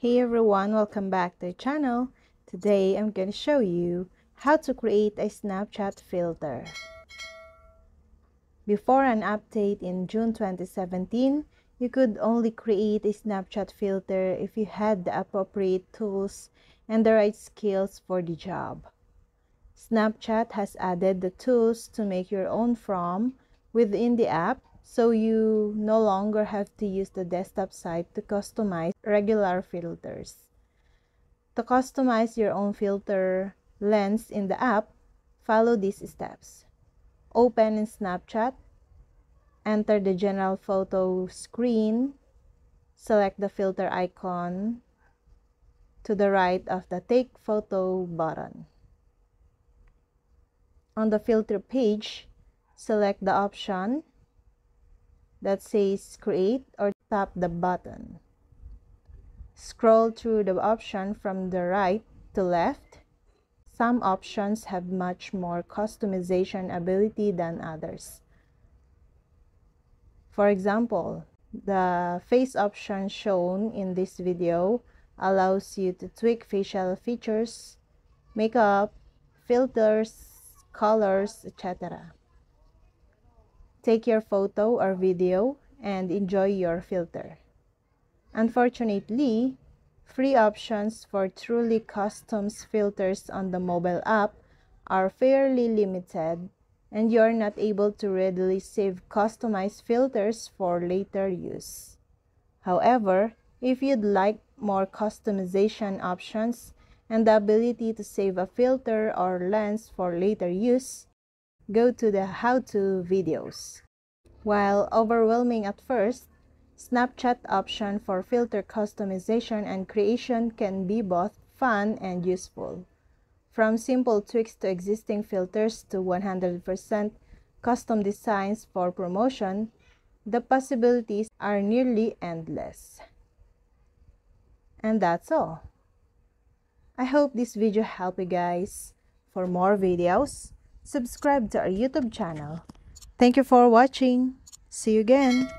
Hey everyone, welcome back to the channel. Today I'm going to show you how to create a Snapchat filter. Before an update in June 2017, you could only create a Snapchat filter if you had the appropriate tools and the right skills for the job. Snapchat has added the tools to make your own from within the app, so you no longer have to use the desktop site to customize regular filters. To customize your own filter lens in the app, follow these steps. Open in Snapchat, enter the general photo screen, select the filter icon to the right of the Take Photo button. On the filter page, select the option that says Create or tap the button. Scroll through the option from the right to left. Some options have much more customization ability than others. For example, the face option shown in this video allows you to tweak facial features, makeup, filters, colors, etc. Take your photo or video and enjoy your filter. Unfortunately, free options for truly custom filters on the mobile app are fairly limited, and you're not able to readily save customized filters for later use. However, if you'd like more customization options and the ability to save a filter or lens for later use, go to the how-to videos. While overwhelming at first, Snapchat option for filter customization and creation can be both fun and useful. From simple tweaks to existing filters to 100% custom designs for promotion, the possibilities are nearly endless. And that's all. I hope this video helped you guys. For more videos, subscribe to our YouTube channel. Thank you for watching. See you again.